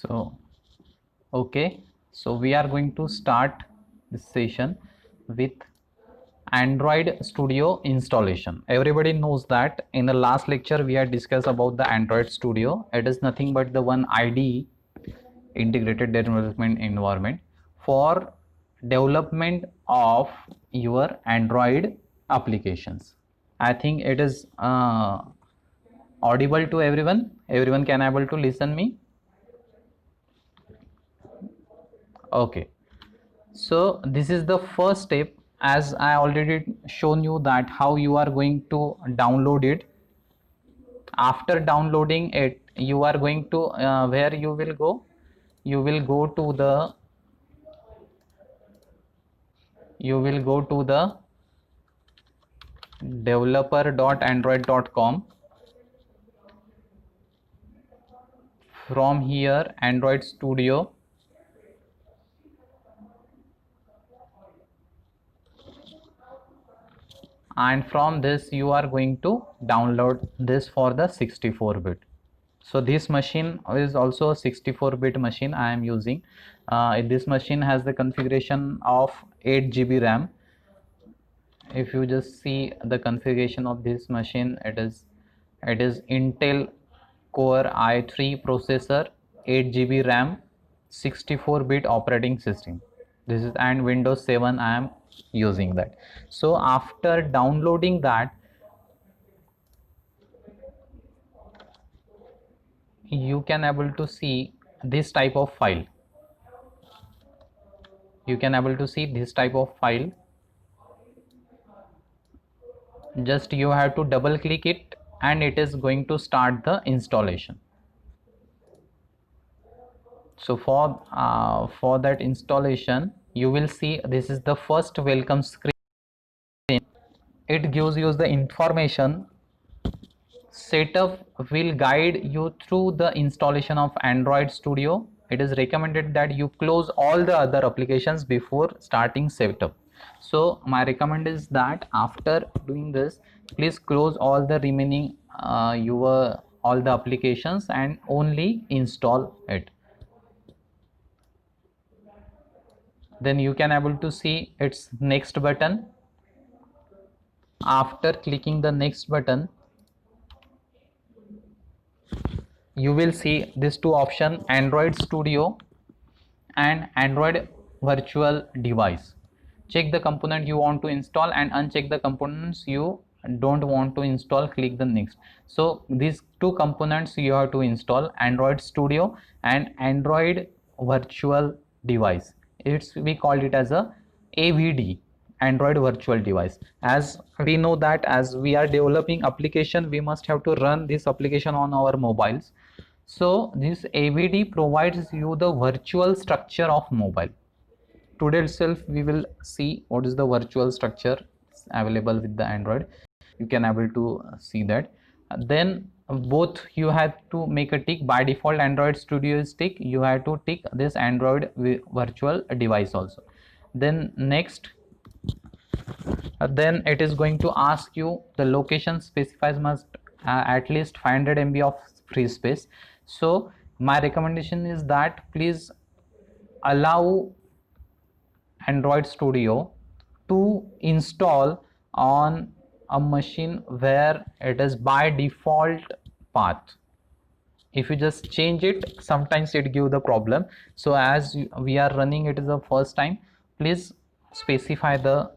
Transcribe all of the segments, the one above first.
So, okay, so we are going to start this session with Android Studio installation. Everybody knows that in the last lecture we had discussed about the Android Studio. It is nothing but the one IDE, integrated development environment, for development of your Android applications. I think it is audible to everyone. Everyone can able to listen me. Okay, so this is the first step, as I already shown you that how you are going to download it. After downloading it, you are going to where you will go, you will go to the developer.android.com. From here, Android Studio, and from this you are going to download this for the 64-bit. So this machine is also a 64-bit machine I am using. This machine has the configuration of 8 GB RAM. If you just see the configuration of this machine, it is Intel Core i3 processor, 8 GB RAM, 64-bit operating system. This is, and Windows 7 I am using that. So after downloading that, you can able to see this type of file. Just you have to double click it and it is going to start the installation. So for that installation, you will see this is the first welcome screen. It gives you the information. Setup will guide you through the installation of Android Studio. It is recommended that you close all the other applications before starting setup. So my recommend is that after doing this, please close all the remaining all the applications and only install it. Then you can able to see its next button. After clicking the next button, you will see these two options, Android Studio and Android Virtual Device. Check the component you want to install and uncheck the components you don't want to install. Click the next. So these two components you have to install, Android Studio and Android Virtual Device. We called it as a AVD, Android Virtual Device. As we know that as we are developing application, we must have to run this application on our mobiles. So this AVD provides you the virtual structure of mobile. Today itself we will see what is the virtual structure available with the Android. You can able to see that. Then both you have to make a tick. By default Android Studio is tick. You have to tick this Android Virtual Device also. Then next, then it is going to ask you the location specifies must at least 500 MB of free space. So my recommendation is that please allow Android Studio to install on a machine where it is by default path. If you just change it, sometimes it give the problem. So as we are running it is the first time, please specify the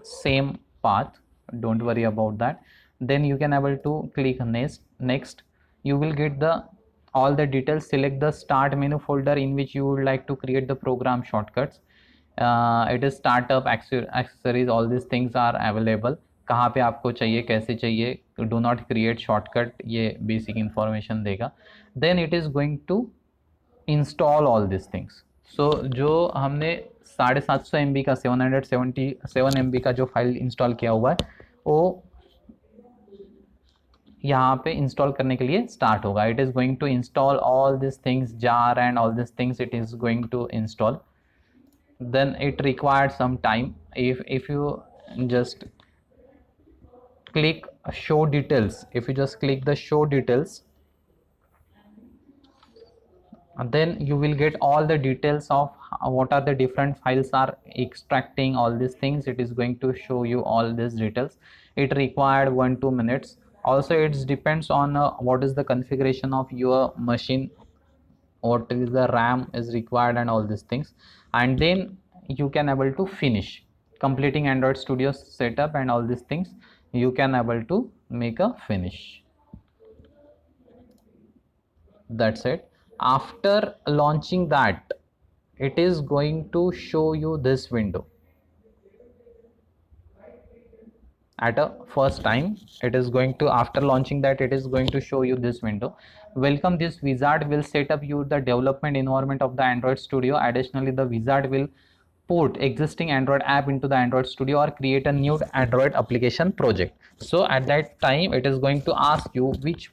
same path. Don't worry about that. Then you can able to click next. You will get the all the details. Select the start menu folder in which you would like to create the program shortcuts. It is startup accessories, all these things are available. कहाँ पे आपको चाहिए, कैसे चाहिए, do not create shortcut, ये basic information देगा. Then it is going to install all these things. So जो हमने 750 MB का 777 MB का जो फाइल इंस्टॉल किया हुआ है वो यहाँ पे इंस्टॉल करने के लिए स्टार्ट होगा. It is going to install all this things, jar and all this things it is going to install. Then it required some time. If you just click show details, if you just click the show details, and then you will get all the details of what are the different files are extracting, all these things. It is going to show you all these details. It required 1-2 minutes. Also it depends on what is the configuration of your machine, what is the RAM is required, and all these things. And then you can able to finish completing Android Studio setup and all these things. You can able to make a finish. That's it. After launching that, it is going to show you this window. At a first time, it is going to, after launching that, it is going to show you this window. Welcome, this wizard will set up you the development environment of the Android Studio. Additionally, the wizard will port existing Android app into the Android Studio or create a new Android application project. So at that time, it is going to ask you which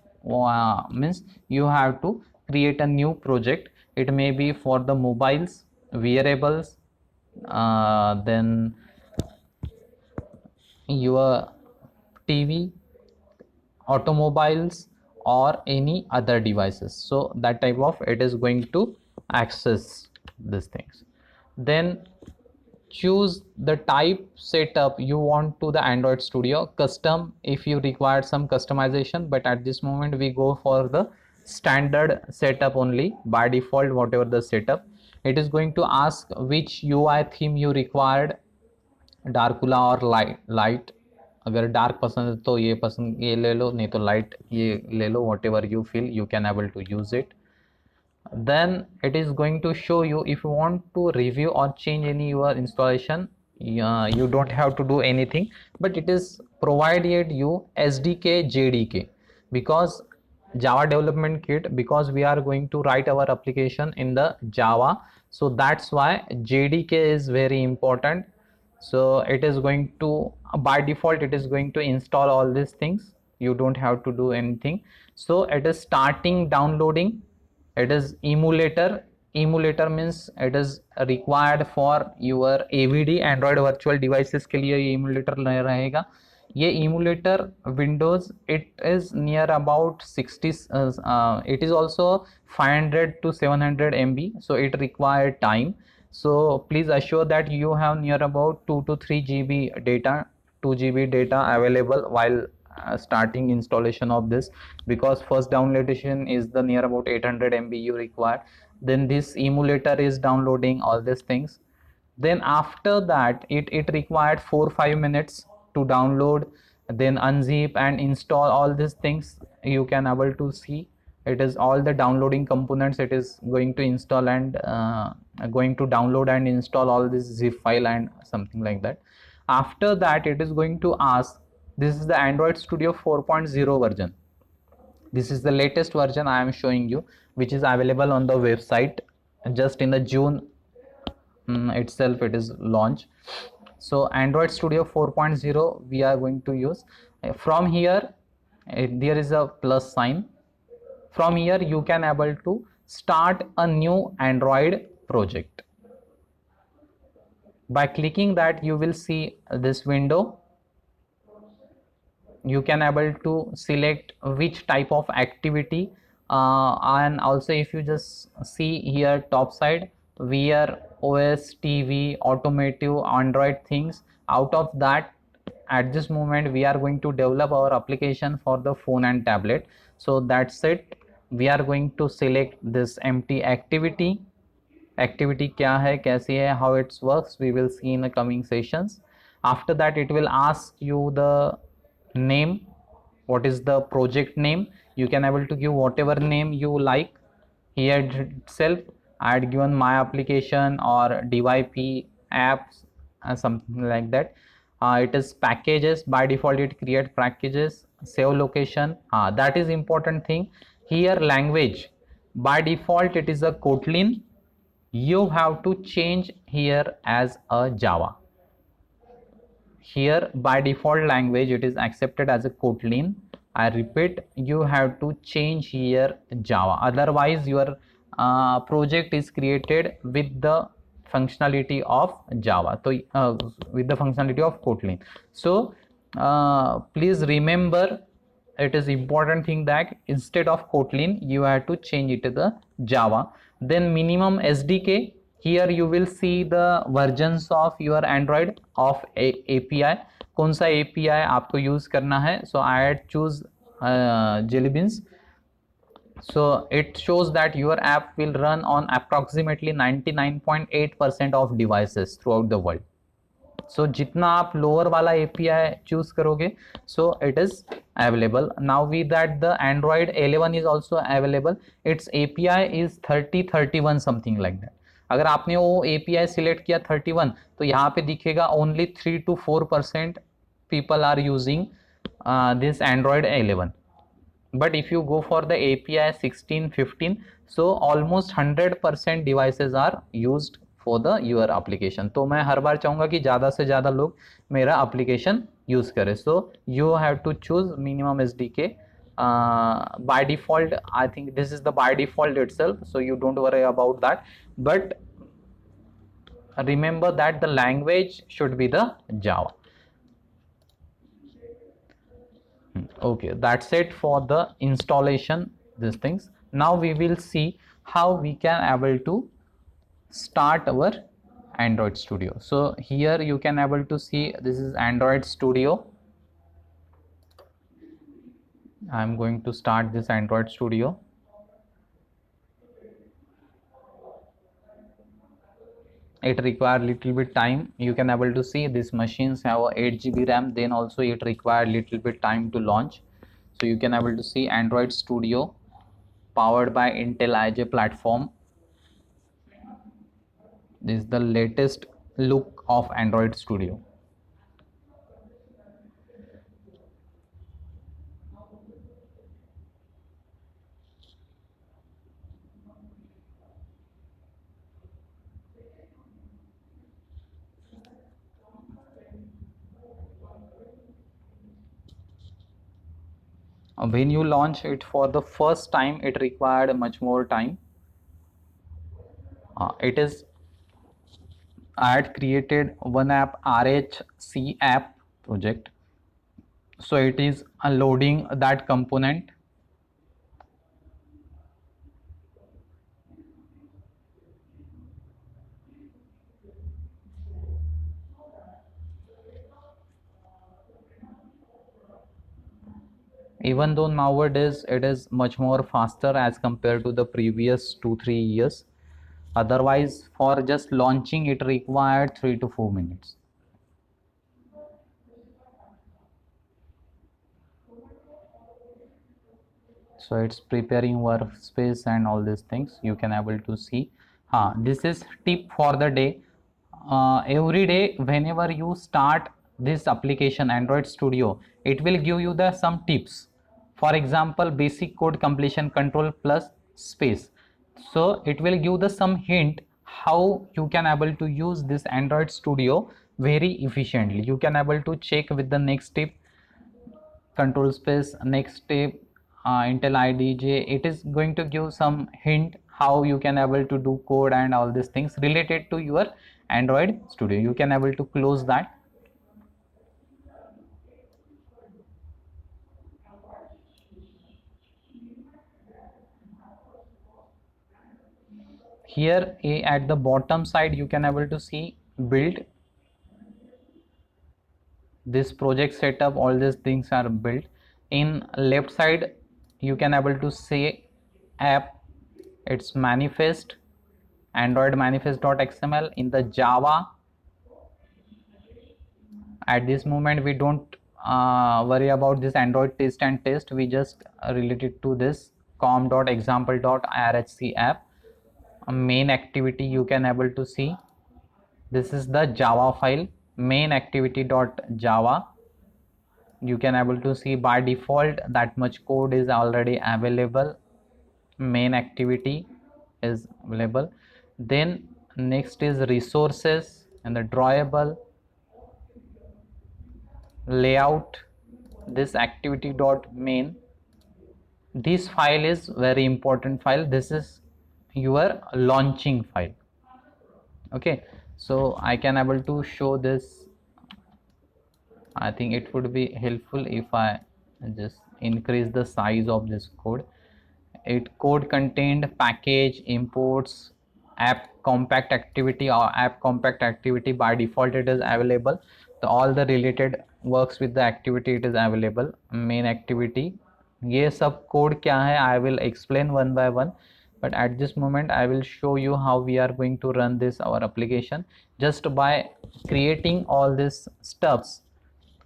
means you have to create a new project. It may be for the mobiles, wearables, then your TV, automobiles, or any other devices. So that type of it is going to access these things. Then choose the type setup you want to the Android Studio. Custom if you require some customization, but at this moment we go for the standard setup only. By default, whatever the setup, it is going to ask which UI theme you required, डार्कुला और light. अगर dark पसंद है तो ये पसंद, ये ले लो, नहीं तो लाइट ये ले लो. Whatever you feel you can able to use it. Then it is going to show you if you want to review or change any your installation. You don't have to do anything, but it is provided you SDK JDK, because Java development kit, because we are going to write our application in the Java, so that's why JDK is very important. So it is going to, by default it is going to install all these things. You don't have to do anything. So it is starting downloading. It is emulator means it is required for your AVD Android virtual devices के लिए ये emulator रहेगा. ये emulator Windows, it is near about 60, it is also 500 to 700 MB, so it required time. So please assure that you have near about 2 to 3 GB data, 2 GB data available while starting installation of this, because first downloadation is the near about 800 MB you require. Then this emulator is downloading all these things. Then after that it required 4-5 minutes to download, then unzip and install all these things. You can able to see it is all the downloading components. It is going to install and going to download and install all this zip file and something like that. After that it is going to ask, this is the Android Studio 4.0 version. This is the latest version I am showing you, which is available on the website. Just in the June itself it is launched. So Android Studio 4.0 we are going to use. From here there is a plus sign. From here you can able to start a new Android project. By clicking that you will see this window. You can able to select which type of activity, and also if you just see here top side, Wear OS, TV, automotive, Android things. Out of that, at this moment we are going to develop our application for the phone and tablet. So that's it. We are going to select this empty activity. Activity क्या है, कैसी है, how it works, we will see in the coming sessions. After that it will ask you the name. What is the project name? You can able to give whatever name you like. Here itself I had given my application or DYP apps and something like that. It is packages. By default it create packages. Save location, that is important thing. Here language, by default it is a Kotlin. You have to change here as a Java. Here by default language it is accepted as a Kotlin. I repeat, you have to change here Java, otherwise your project is created with the functionality of Java, so with the functionality of Kotlin. So please remember, it is important thing that instead of Kotlin you have to change it to the Java. Then minimum SDK, here you will see the versions of your Android of API, कौन सा API आपको use करना है. So I had choose Jellybeans. So it shows that your app will run on approximately 99.8% of devices throughout the world. So जितना आप lower वाला API choose करोगे, so it is available. Now with that the Android 11 is also available. Its API is 3031 something like that. अगर आपने वो API select किया 31, तो यहाँ पे दिखेगा only 3 to 4% people are using this Android 11. But if you go for the API 16, 15, so almost 100% devices are used for the your application. तो मैं हर बार चाहूँगा कि ज़्यादा से ज़्यादा लोग मेरा application use करें. So you have to choose minimum SDK. By default, I think this is the by default itself, so you don't worry about that. But remember that the language should be the Java. Okay, that's it for the installation, these things. Now we will see how we can able to start our Android Studio. So here you can able to see this is Android Studio. I'm going to start this Android Studio. It require little bit time. You can able to see these machines have 8 GB RAM, then also it require little bit time to launch. So you can able to see Android Studio powered by Intel IJ platform. This is the latest look of Android Studio. When you launch it for the first time, it required much more time. I had created one app, RHC app project. So it is loading that component. Even though nowadays it is much more faster as compared to the previous 2-3 years. Otherwise, for just launching it required 3 to 4 minutes. So it's preparing workspace and all these things. You can able to see. This is tip for the day. Every day whenever you start this application Android Studio, it will give you the some tips. For example, basic code completion control plus space. So it will give the some hint how you can able to use this Android Studio very efficiently. You can able to check with the next tip, control space, next step, Intel IDJ. It is going to give some hint how you can able to do code and all these things related to your Android Studio. You can able to close that. Here at the bottom side you can able to see build. This project setup, all these things are built. In left side you can able to see app, its manifest, Android manifest.xml. In the Java, at this moment we don't worry about this Android test and test. We just related to this com.example.rhc app. Main activity you can able to see. This is the Java file, main activity.java. You can able to see by default that much code is already available. Main activity is available. Then next is resources and the drawable, layout, this activity.main. This file is very important file. This is your launching file. Okay, so I can able to show this. I think it would be helpful if I just increase the size of this code. it code contained package imports app compact activity or app compact activity. By default it is available, so all the related works with the activity it is available. Main activity, ये सब code क्या है I will explain one by one, but at this moment I will show you how we are going to run this our application. Just by creating all these stuffs,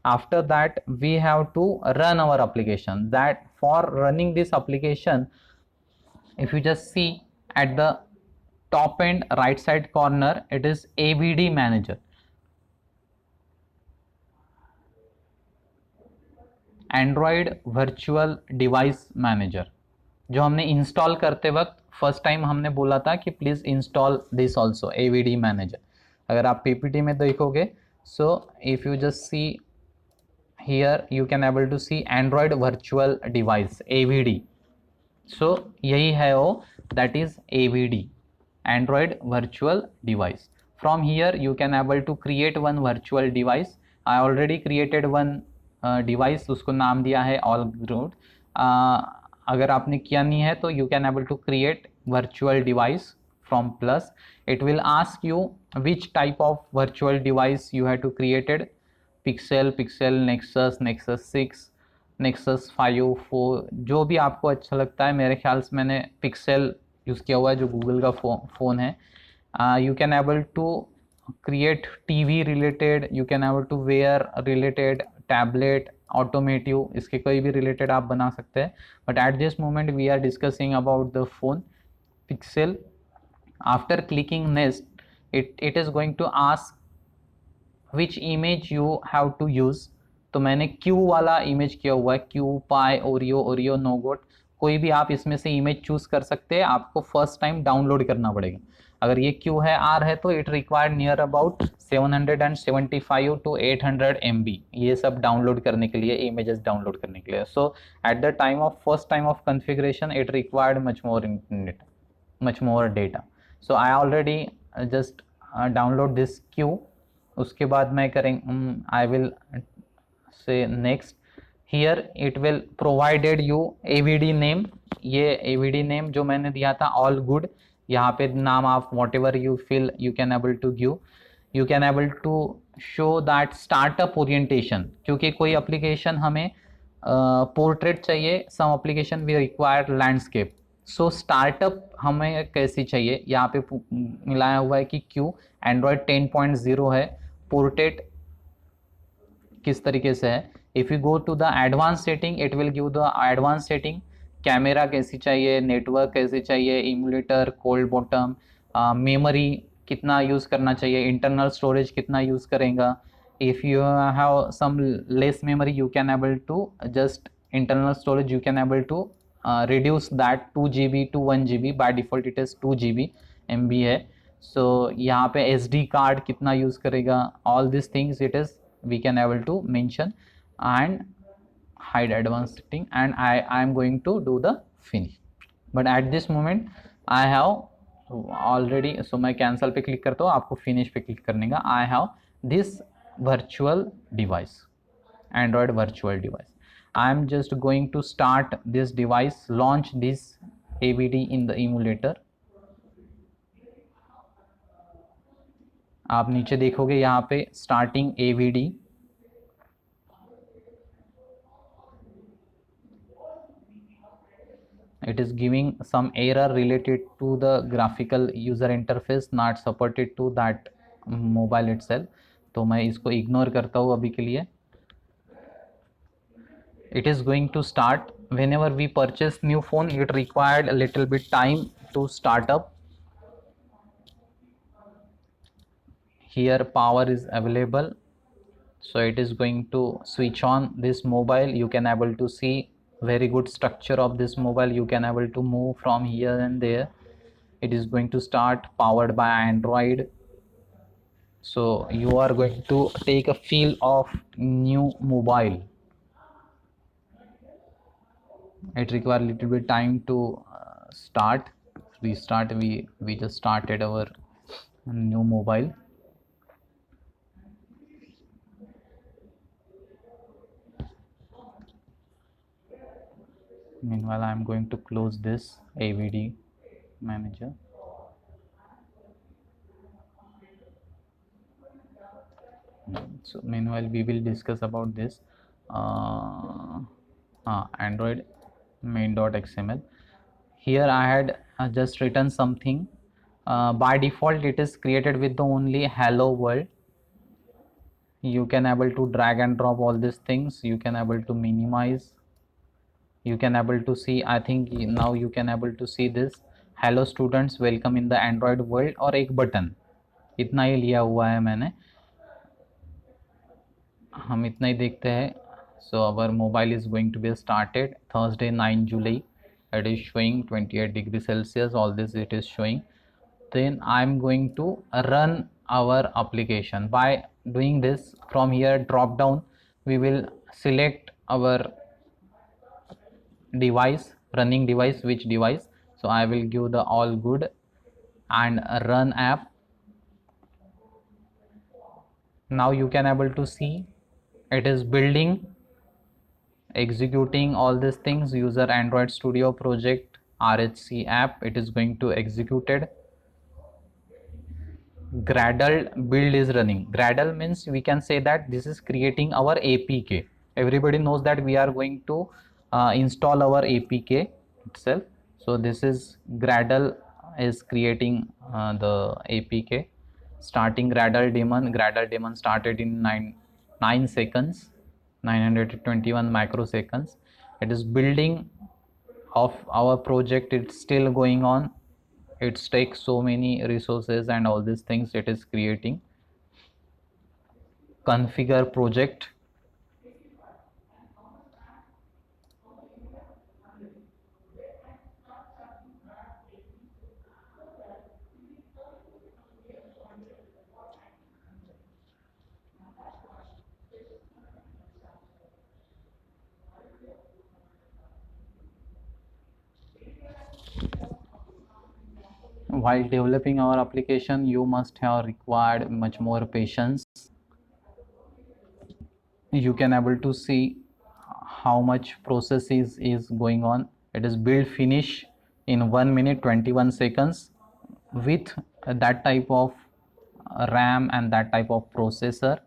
after that we have to run our application. That for running this application, if you just see at the top end right side corner, it is AVD manager, Android virtual device manager, जो हमने install करते वक्त first time हमने बोला था कि please install this also AVD manager. अगर आप PPT में देखोगे, so if you just see here you can able to see Android virtual device AVD. सो यही है वो, that is AVD, Android virtual device. From here you can able to create one virtual device. I already created one device, उसको नाम दिया है all root. अगर आपने किया नहीं है तो you can able to create virtual device from plus. It will ask you which type of virtual device you have to created. Pixel, Pixel, Nexus, Nexus 6, Nexus 5, 4, जो भी आपको अच्छा लगता है. मेरे ख्याल से मैंने Pixel यूज़ किया हुआ है जो गूगल का फ़ोन है. You can able to create TV related, you can able to wear related, tablet, automotive, इसके कोई भी रिलेटेड आप बना सकते हैं. But at this moment we are discussing about the phone Pixel. After clicking next, it is going to ask which image you have to use. तो मैंने Q वाला इमेज किया हुआ है, क्यू, पाई, ओरियो, नोगोट. कोई भी आप इसमें से इमेज चूज कर सकते हैं. आपको फर्स्ट टाइम डाउनलोड करना पड़ेगा. अगर ये क्यू है, आर है, तो it required near about 775 to 800 MB ये सब डाउनलोड करने के लिए, इमेजेस डाउनलोड करने के लिए. So at the time of first time of configuration it required much more data. So I already just download this Q. उसके बाद मैं करेंगे, I will say next. Here it will provided you AVD name. ये AVD name जो मैंने दिया था all good. यहाँ पे नाम आप whatever you feel you can able to give. You can able to show that startup orientation, क्योंकि कोई एप्लीकेशन हमें पोर्ट्रेट चाहिए, some application we require landscape. So startup हमें कैसी चाहिए, यहाँ पे मिलाया हुआ है कि क्यू एंड्रॉयड 10.0 है, पोर्ट्रेट किस तरीके से है. If you go to the advance setting, it will give the advance setting. Camera कैसी चाहिए, नेटवर्क कैसे चाहिए, इमुलेटर, कोल्ड बॉटम, मेमोरी कितना यूज़ करना चाहिए, इंटरनल स्टोरेज कितना यूज़ करेगा. If you have some less memory you can able to just internal storage you can able to reduce that 2 GB to 1 GB. By default it is 2 GB MB है. सो यहाँ पे SD card कितना use करेगा, all this things it is we can able to mention and hide advanced setting, and I am going to do the finish. but at this moment I have already, so मैं cancel पे click करता हूँ, आपको finish पे click करने का. I have this virtual device, Android virtual device. I am just going to start this device, launch this AVD in the emulator. आप नीचे देखोगे यहाँ पे starting AVD. It is giving some error related to the graphical user interface not supported to that mobile itself. तो मैं इसको ignore करता हूँ अभी के लिए. It is going to start. Whenever we purchase new phone, it required a little bit time to start up. Here power is available, so it is going to switch on this mobile. You can able to see very good structure of this mobile. You can able to move from here and there. It is going to start, powered by Android. So you are going to take a feel of new mobile. It requires a little bit time to start. Restart. We just started our new mobile. Meanwhile, I am going to close this AVD manager. So meanwhile we will discuss about this Android main.xml. Here I had just written something. By default it is created with the only hello world. You can able to drag and drop all these things. You can able to minimize. You can able to see, I think now you can able to see this hello students welcome in the Android world और एक button, इतना ही लिया हुआ है मैंने, हम इतना ही देखते हैं. So our mobile is going to be started Thursday 9 July. It is showing 28 degrees Celsius. All this it is showing. Then I am going to run our application. By doing this, from here drop down we will select our device, running device, which device. So I will give the all good and run app. Now you can able to see it is building, executing all these things. User Android Studio project RHC app, it is going to executed. Gradle build is running. Gradle means we can say that this is creating our APK. Everybody knows that we are going to install our APK itself. So this is Gradle is creating the APK. Starting Gradle daemon. Gradle daemon started in 9 seconds, 921 microseconds. It is building of our project. It's still going on. It takes so many resources and all these things it is creating. Configure project. While developing our application, you must have required much more patience. You can able to see how much process is going on. It is build finish in 1 minute 21 seconds with that type of RAM and that type of processor.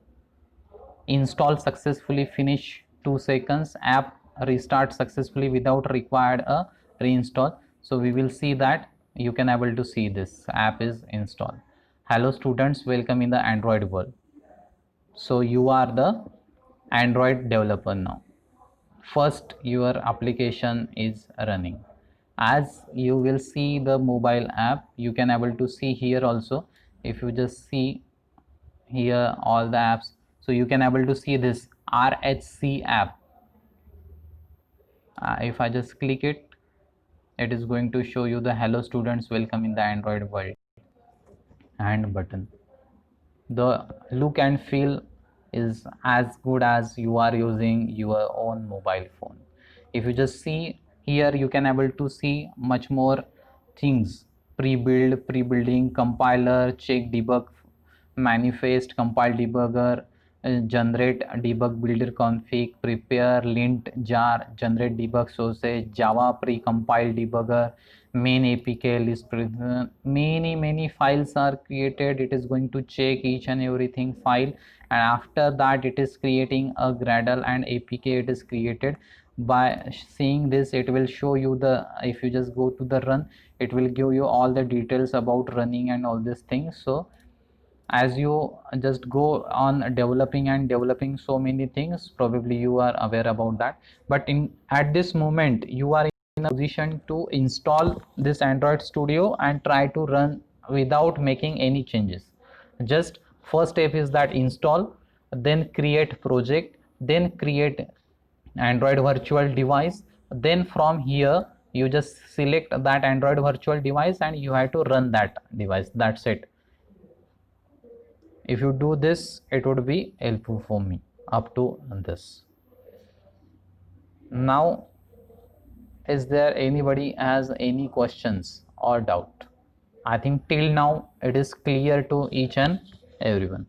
Install successfully, finish 2 seconds. App restart successfully without required a reinstall. So we will see that you can able to see this app is installed. Hello students, welcome in the Android world. So you are the Android developer now. First your application is running. As you will see the mobile app, you can able to see here also. If you just see here all the apps, so you can able to see this RHC app. If I just click it, it is going to show you the hello students welcome in the Android world and button. The look and feel is as good as you are using your own mobile phone. If you just see here, you can able to see much more things: pre-build, pre-building, compiler, check debug, manifest, compile debugger, generate debug builder config, prepare lint jar, generate debug sources, Java pre-compile debugger, main APK list. Many files are created. It is going to check each and everything file, and after that it is creating a Gradle and APK it is created. By seeing this, it will show you the, if you just go to the run, it will give you all the details about running and all these things. So as you just go on developing and developing so many things, probably you are aware about that, but in at this moment you are in a position to install this Android Studio and try to run without making any changes. Just first step is that install, then create project, then create Android virtual device, then from here you just select that Android virtual device and you have to run that device. That's it. If you do this, it would be helpful for me up to this. Now, is there anybody has any questions or doubt? I think till now it is clear to each and everyone.